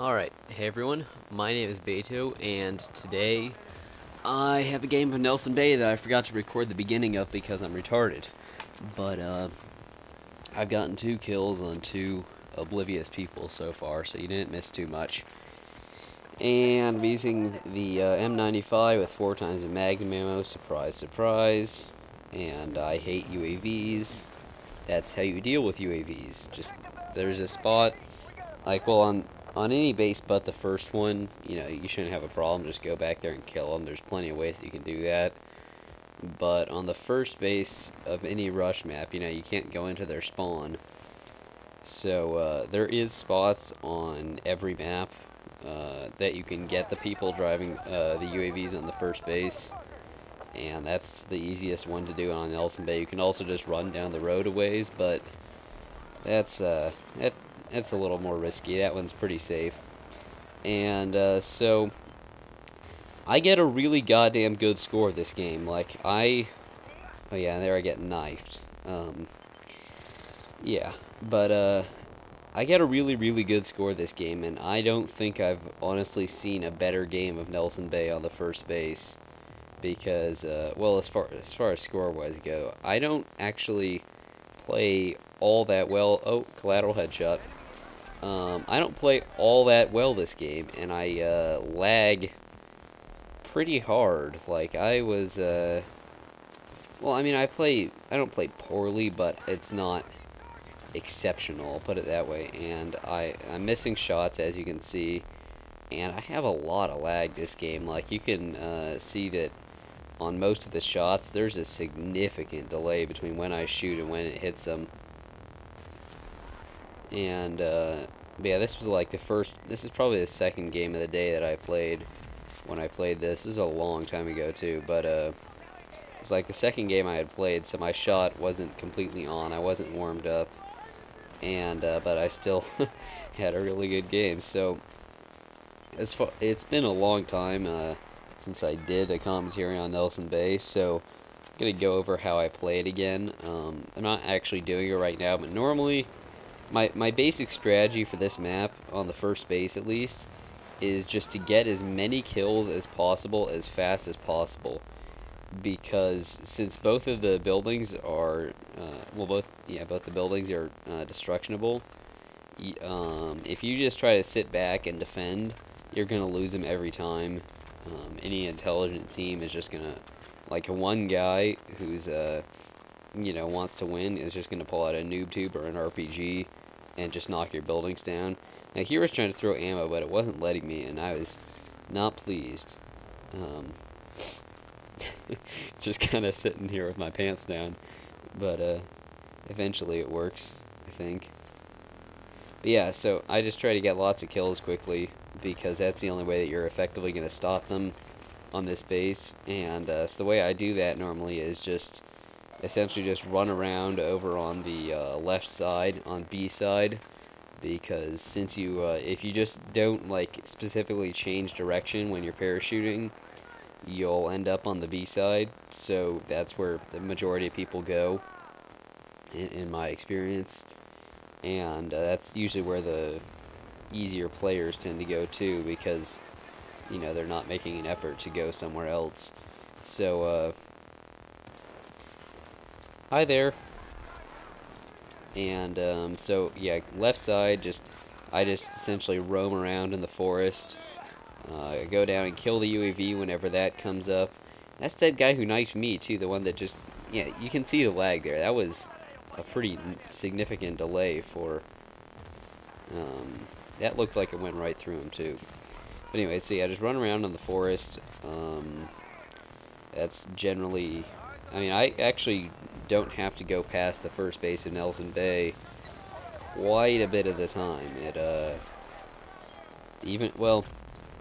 Alright, hey everyone, my name is Beto, and today I have a game of Nelson Bay that I forgot to record the beginning of because I'm retarded. But, I've gotten 2 kills on 2 oblivious people so far, so you didn't miss too much. And I'm using the M95 with 4 times the magnum ammo, surprise, surprise. And I hate UAVs. That's how you deal with UAVs. Just, there's a spot, like, well, on any base but the first one, you know, you shouldn't have a problem. Just go back there and kill them. There's plenty of ways that you can do that. But on the first base of any rush map, you know, you can't go into their spawn. So there is spots on every map that you can get the people driving the UAVs on the first base. And that's the easiest one to do on Nelson Bay. You can also just run down the road a ways, but that's a little more risky. That one's pretty safe. And so I get a really goddamn good score this game. Like, oh yeah, there I get knifed. Yeah, but I get a really, really good score this game, and I don't think I've honestly seen a better game of Nelson Bay on the first base. Because, well, as far as score-wise go, I don't actually play all that well. Oh, collateral headshot. I don't play all that well this game, and I lag pretty hard. Like, I was, well, I mean, I don't play poorly, but it's not exceptional, I'll put it that way. And I'm missing shots, as you can see, and I have a lot of lag this game. Like, you can see that on most of the shots, there's a significant delay between when I shoot and when it hits them. And, yeah, this was like this is probably the second game of the day that I played when I played this. This is a long time ago, too, but, it's like the second game I had played, so my shot wasn't completely on. I wasn't warmed up, and, but I still had a really good game. So, it's been a long time, since I did a commentary on Nelson Bay, so I'm going to go over how I play it again. I'm not actually doing it right now, but normally my basic strategy for this map, on the first base at least, is just to get as many kills as possible, as fast as possible. Because since both of the buildings are, both the buildings are destructionable, if you just try to sit back and defend, you're going to lose them every time. Any intelligent team is just gonna, like, one guy who's you know, wants to win is just gonna pull out a noob tube or an RPG and just knock your buildings down. Now, here I was trying to throw ammo, but it wasn't letting me, and I was not pleased. Just kind of sitting here with my pants down, but eventually it works, I think. But yeah, so I just try to get lots of kills quickly, because that's the only way that you're effectively going to stop them on this base. And so the way I do that normally is just essentially just run around over on the left side, on B side, because since you if you just don't, like, specifically change direction when you're parachuting, you'll end up on the B side. So that's where the majority of people go, in my experience. And that's usually where the easier players tend to go too, because, you know, they're not making an effort to go somewhere else. So, hi there. And, so, yeah, left side, I just essentially roam around in the forest, go down and kill the UAV whenever that comes up. That's that guy who knifed me, too, the one that just, yeah, you can see the lag there. That was a pretty significant delay for, that looked like it went right through him, too. But anyway, so yeah, just run around in the forest. That's generally, I mean, I actually don't have to go past the first base of Nelson Bay quite a bit of the time. Well,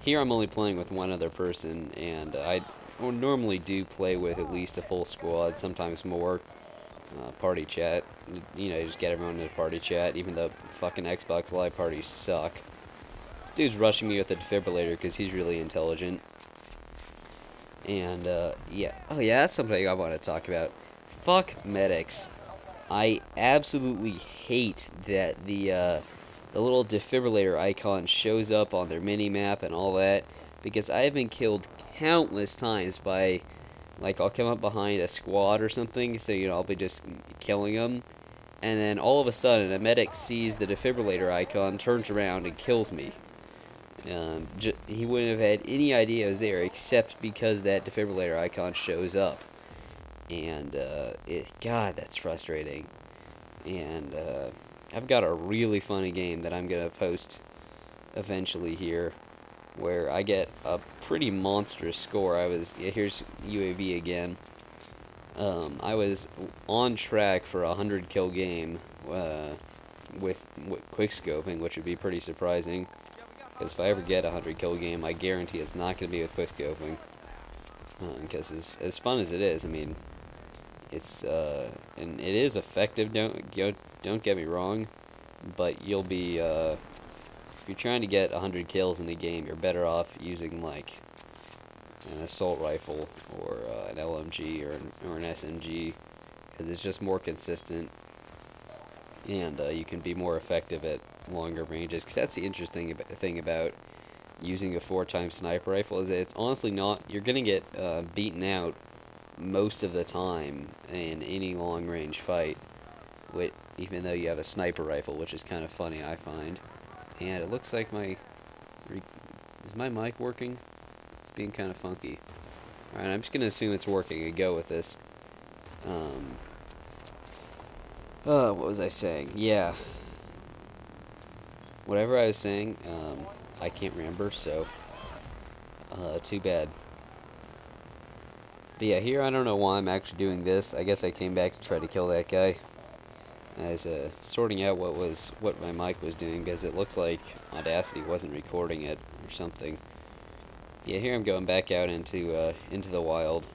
here I'm only playing with one other person, and I normally do play with at least a full squad, sometimes more. Party chat, you know, just get everyone in a party chat, even though fucking Xbox Live parties suck. This dude's rushing me with a defibrillator because he's really intelligent. And, yeah. Oh, yeah, that's something I want to talk about. Fuck medics. I absolutely hate that the the little defibrillator icon shows up on their mini-map and all that, because I have been killed countless times by, like, I'll come up behind a squad or something, so, you know, I'll be just killing them, and then all of a sudden a medic sees the defibrillator icon, turns around, and kills me. He wouldn't have had any idea I was there, except because that defibrillator icon shows up. And, God, that's frustrating. And, I've got a really funny game that I'm going to post eventually here, where I get a pretty monstrous score. Here's UAV again. I was on track for a 100 kill game, with quickscoping, which would be pretty surprising. Because if I ever get a 100 kill game, I guarantee it's not going to be with quickscoping. Because as fun as it is, I mean, it's and it is effective. Don't get me wrong, but you'll be if you're trying to get 100 kills in a game, you're better off using like an assault rifle or an LMG or an SMG, because it's just more consistent, and you can be more effective at longer ranges. Because that's the interesting thing about using a 4x sniper rifle, is that it's honestly not, you're gonna get beaten out most of the time in any long range fight, even though you have a sniper rifle, which is kind of funny, I find. And it looks like is my mic working? It's being kind of funky. Alright, I'm just gonna assume it's working and go with this. What was I saying? Yeah. Whatever I was saying, I can't remember, so too bad. But yeah, here I don't know why I'm actually doing this. I guess I came back to try to kill that guy. I was sorting out what my mic was doing, because it looked like Audacity wasn't recording it or something. Yeah, here I'm going back out into the wild.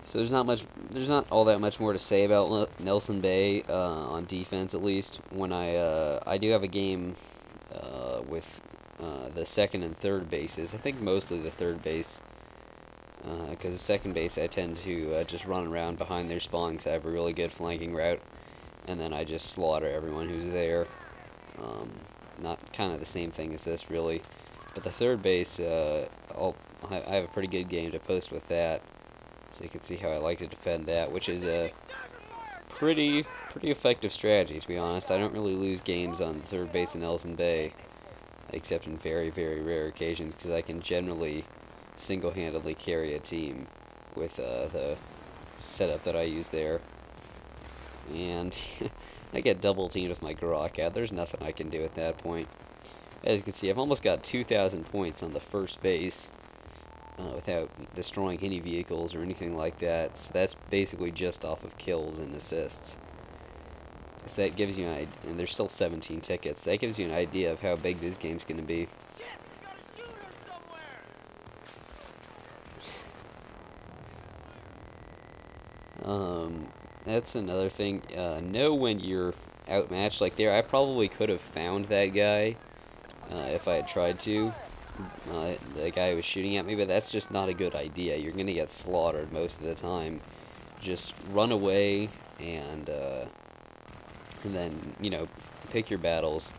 So there's not all that much more to say about Nelson Bay on defense, at least. When I do have a game with the second and third bases. I think mostly the third base, because the second base I tend to just run around behind their spawn, because I have a really good flanking route, and then I just slaughter everyone who's there. Not kind of the same thing as this, really, but the third base, I have a pretty good game to post with that, so you can see how I like to defend that, which is a pretty effective strategy, to be honest. I don't really lose games on the third base in Nelson Bay, except in very, very rare occasions, because I can generally single-handedly carry a team with the setup that I use there. And I get double-teamed with my Garrock. There's nothing I can do at that point. As you can see, I've almost got 2,000 points on the first base without destroying any vehicles or anything like that. So that's basically just off of kills and assists. So that gives you an idea, and there's still 17 tickets. That gives you an idea of how big this game's going to be. That's another thing. Know when you're outmatched. Like there, I probably could have found that guy if I had tried to. The guy who was shooting at me, but that's just not a good idea. You're going to get slaughtered most of the time. Just run away and then, you know, pick your battles.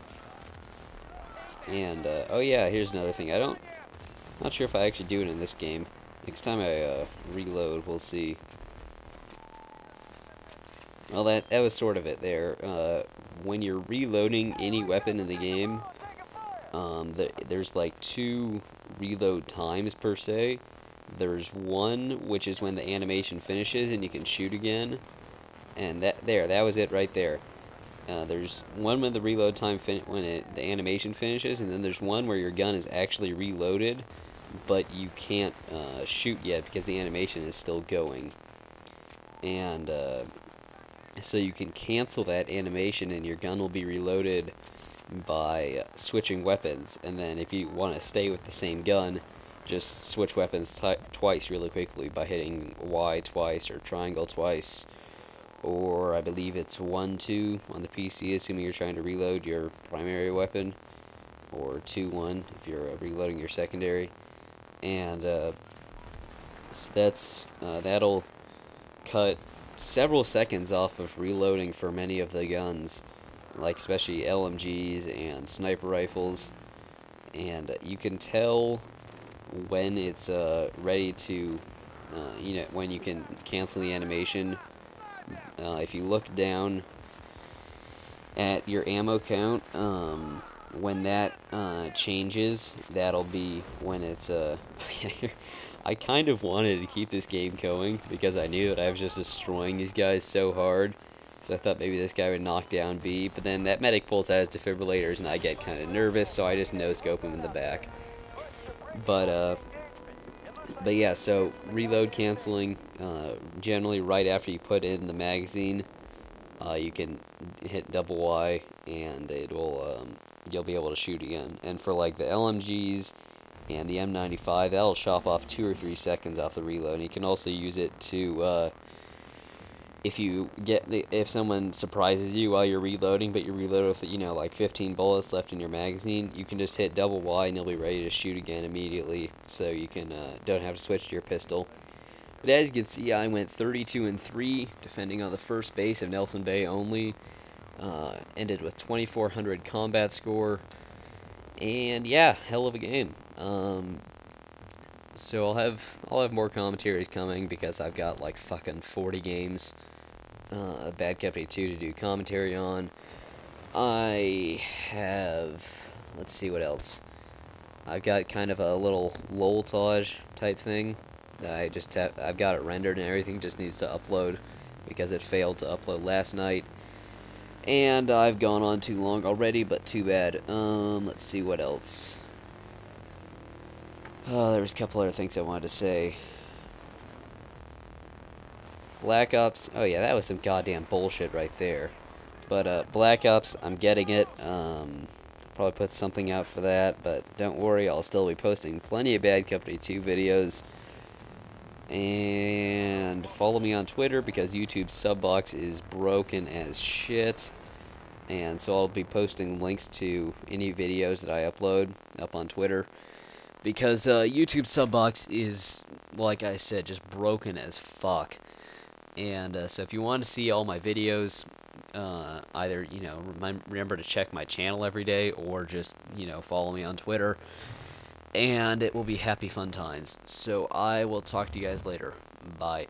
And, oh yeah, here's another thing. Not sure if I actually do it in this game. Next time I reload, we'll see. Well, that was sort of it there. When you're reloading any weapon in the game, there's like 2 reload times per se. There's one, which is when the animation finishes and you can shoot again. And that was it right there. There's one when the reload time the animation finishes, and then there's one where your gun is actually reloaded, but you can't shoot yet because the animation is still going. And so you can cancel that animation, and your gun will be reloaded by switching weapons. And then if you want to stay with the same gun, just switch weapons twice really quickly by hitting Y twice or triangle twice. Or I believe it's 1-2 on the PC, assuming you're trying to reload your primary weapon, or 2-1 if you're reloading your secondary. And so that'll cut several seconds off of reloading for many of the guns. like especially LMGs and sniper rifles, and you can tell when it's ready to, when you can cancel the animation. If you look down at your ammo count, when that changes, that'll be when it's I kind of wanted to keep this game going because I knew that I was just destroying these guys so hard. So I thought maybe this guy would knock down B, but then that medic pulls out his defibrillators and I get kind of nervous, so I just no-scope him in the back. But yeah, so reload canceling, generally right after you put in the magazine, you can hit double Y and it'll, you'll be able to shoot again. And for like the LMGs and the M95, that'll chop off 2 or 3 seconds off the reload. And you can also use it to, if someone surprises you while you're reloading, but you reload with, like 15 bullets left in your magazine, you can just hit double Y and you'll be ready to shoot again immediately, so you can don't have to switch to your pistol. But as you can see, I went 32-3, defending on the first base of Nelson Bay only. Ended with 2,400 combat score, and yeah, hell of a game. So I'll have more commentaries coming because I've got like fucking 40 games of Bad Company 2 to do commentary on. I have, let's see what else. I've got kind of a little loltage type thing that I've got it rendered and everything, just needs to upload because it failed to upload last night. And I've gone on too long already, but too bad. Let's see what else. Oh, there was a couple other things I wanted to say. Black Ops, oh yeah, that was some goddamn bullshit right there. But Black Ops, I'm getting it. Probably put something out for that, but don't worry, I'll still be posting plenty of Bad Company 2 videos. And follow me on Twitter because YouTube's sub box is broken as shit. And so I'll be posting links to any videos that I upload up on Twitter. Because YouTube's sub box is, like I said, just broken as fuck. And so if you want to see all my videos, either, remember to check my channel every day or just, follow me on Twitter. And it will be happy fun times. So I will talk to you guys later. Bye.